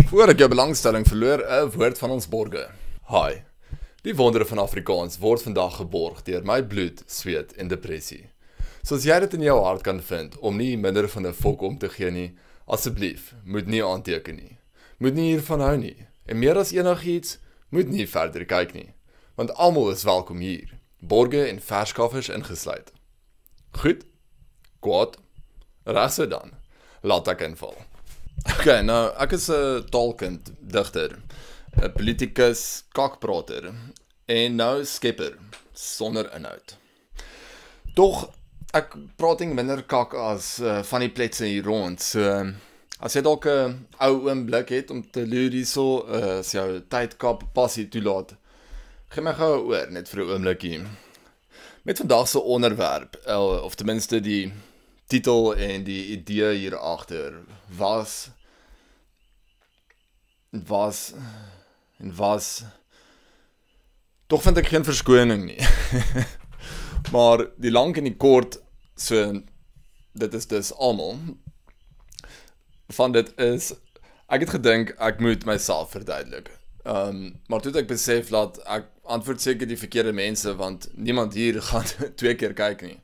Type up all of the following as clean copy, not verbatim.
Voor ek jou belangstelling verloor, 'n woord van ons borge. Hi. Die wondere van Afrikaans word vandag geborg deur my bloed, sweet en depressie. So as jy dit in jou hart kan vind om nie minder van 'n fok om te gee nie, asseblief, moet nie aanteken nie. Moet nie hiervan hou nie. En meer as enigiets, moet nie verder kyk nie. Want almal is welkom hier. Borge en verskaffers ingesluit. Goed? Kwaad? Reg so dan. Laat ek inval. Okay, nou, ek is 'n taalkind, digter, 'n politikus, kakprater en nou skepper, sonder inhoud. Tog, ek praat nie minder kak as van die pletse hier rond, so as jy dalk 'n ou oomblik het om te loer hierso, as jou tydkap passie toelaat, gee my gou oor, net vir 'n oomblikie. Met vandag se onderwerp, of ten minste die titel en die idee hier agter was tog vind ek geen verskoning nie. Maar die lang en die kort, so dit is dus almal van dit is, ek het gedink ek moet myself verduidelik. Maar toe het ek besef dat ek antwoord seker die verkeerde mense, want niemand hier gaan 2 keer kyk nie.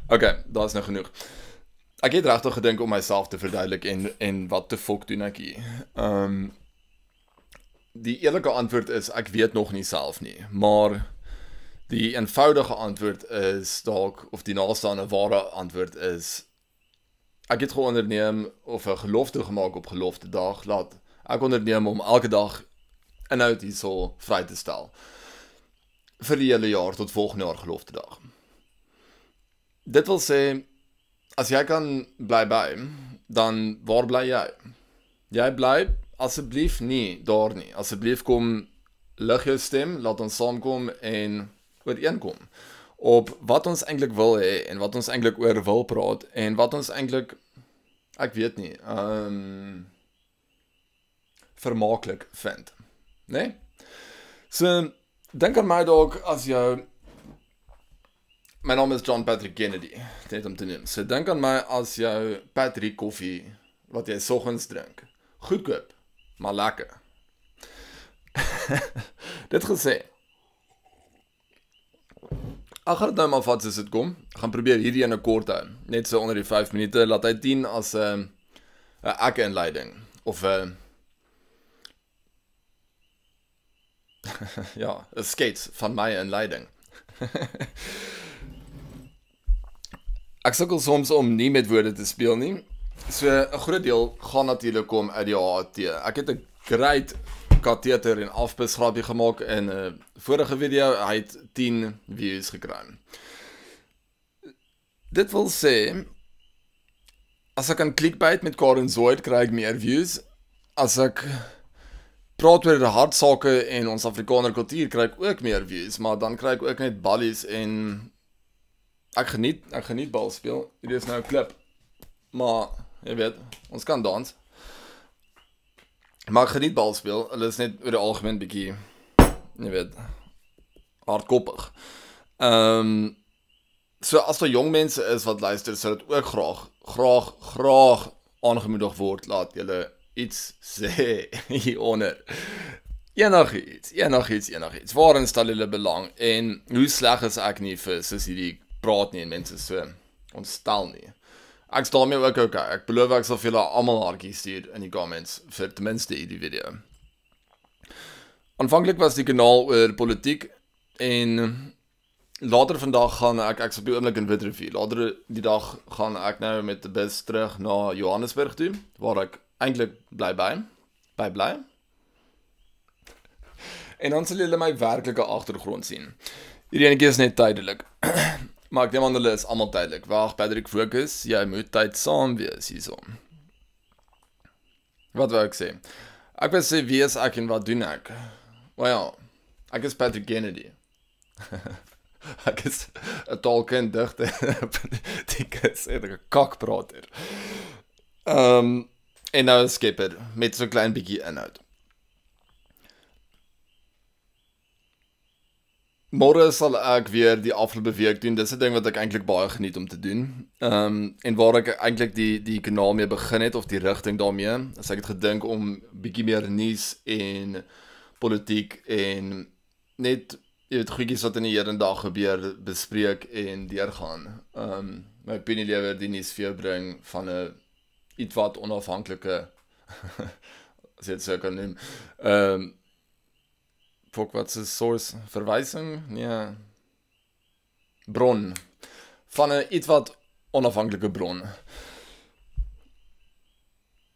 Okay, daar is nou genoeg. Ek het regtig gedink om myself te verduidelik en wat te fok doen ek hier. Die eerlike antwoord is, ek weet nog nie self nie, maar die eenvoudige antwoord is dalk, of die naastaande ware antwoord is, ek het geonderneem, of 'n gelofte gemaak op gelofte dag, laat ek onderneem om elke dag inhoud hierso vry te stel. Vir die hele jaar tot volgende jaar gelofte dag. Dit wil sê, as jy kan bly by, dan waar bly jy? Jy bly asseblief nie daar nie. Asseblief kom, lig jou stem, laat ons saamkom en ooreenkom op wat ons eintlik wil hê en wat ons eintlik oor wil praat en wat ons eintlik, ek weet nie, vermaaklik vind. Nee? So, dink aan my dalk as jou, my naam is John Patrick Kennedy, net om te neem. So, dink aan my as jou Patrick koffie, wat jy soggens drink. Goedkoop, maar lekker. Dit gesê, ek gaan dit nou maar vat soos dit kom. Ek gaan probeer hierdie ene kort hou, net so onder die 5 minute, laat hy dien as 'n ek-inleiding, of ja, 'n skets van my inleiding. Ek sukkel soms om nie met woorde te speel nie. So 'n groot deel gaan natuurlik kom uit die HAT. Ek het 'n great kateter en afbisgrapie gemaak in 'n vorige video. Hy het 10 views gekry. Dit wil sê, as ek kan clickbait met Karen Zoid, kry ek meer views. As ek praat oor die hartsake en ons Afrikaner kultuur, kry ek ook meer views, maar dan kry ek ook net ballies en ek geniet bal speel. Hierdie is nou 'n klip. Maar, jy weet, ons kan dans. Maar ek geniet bal speel. Hulle is net oor die algemeen bietjie, jy weet, hardkoppig. So as daar jong mense is wat luister, sou dit ook graag aangemoedig word, laat julle iets sê hieronder. Enigiets. Waarin stel julle belang? En hoe sleg is ek nie vir soos hierdie praat nie en mense so ontstel nie. Ek staan my ook okay. Ek beloof ek sal vir julle almal hartjies stuur in die comments vir ten minste hierdie video. Aanvanklik was die kanaal oor politiek en later vandag gaan ek is op die oomblik in Witrifuur. Later die dag gaan ek nou met die bus terug na Johannesburg toe, waar ek eintlik bly. En dan sal julle my werklike agtergrond sien. Hierdie enetjie is net tydelik. Maar ek neem aan hulle is almal tydelik. Wag, Patrick, fokus, jy moet tyd saam wees hierso. Wat wou ek sê? Ek wil sê wie is ek en wat doen ek? Maar ja, ek is Patrick Kennedy. Ek is 'n taalkind, digter, politikus en 'n kakprater. En nou 'n skepper met so 'n klein bietjie inhoud. Môre sal ek weer die afgelope week doen. Dis 'n ding wat ek eintlik baie geniet om te doen. En waar ek eintlik die kanaal mee begin het of die rigting daarmee, as ek het gedink om bietjie meer nuus en politiek en net jy weet goedjies wat in die hedendag gebeur bespreek en deurgaan. My opinie lewer die nuus vir jou bring van 'n ietwat onafhanklike as jy dit so kan noem. Wat is source? Verwysing? Nee. Bron. Van 'n ietwat onafhanklike bron.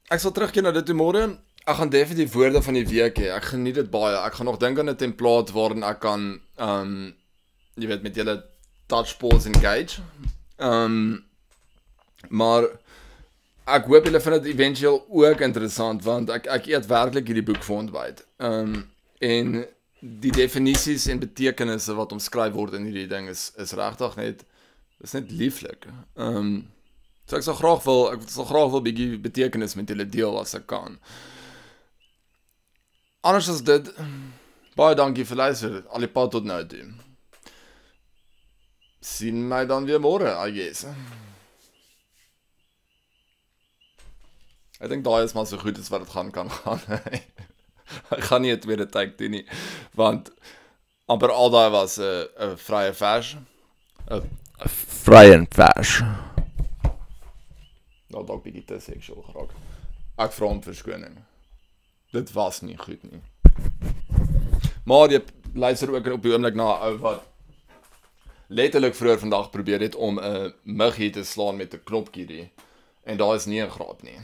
Ek sal terugkeer na dit toe môre. Ek gaan definitief woorde van die week hê. Ek geniet dit baie. Ek gaan nog dink aan 'n template waarin ek kan jy weet met julle touch, pause, engage. Maar ek hoop julle vind dit eventueel ook interessant want ek eet werklik hierdie boek vir ontbyt. En die definisies en betekenisse wat omskryf word in hierdie ding is regtig net lieflik. So ek sal graag wil bietjie betekenis met julle deel as ek kan. Anders as dit, baie dankie vir luister, al die pad tot nou toe. Sien my dan weer môre, I guess. Ek dink daai is maar so goed as wat dit kan gaan. Ek gaan nie 'n tweede take doen nie, want amper al daai was 'n vrye vers. 'n vrye en vers. Nou dalk bietjie te seksueel geraak. Ek vra om verskoning. Dit was nie goed nie. Maar jy luister ook op die oomblik na 'n ou wat letterlik vroeër vandag probeer het om 'n muggie te slaan met 'n knopkie. En daar is nie 'n graad nie.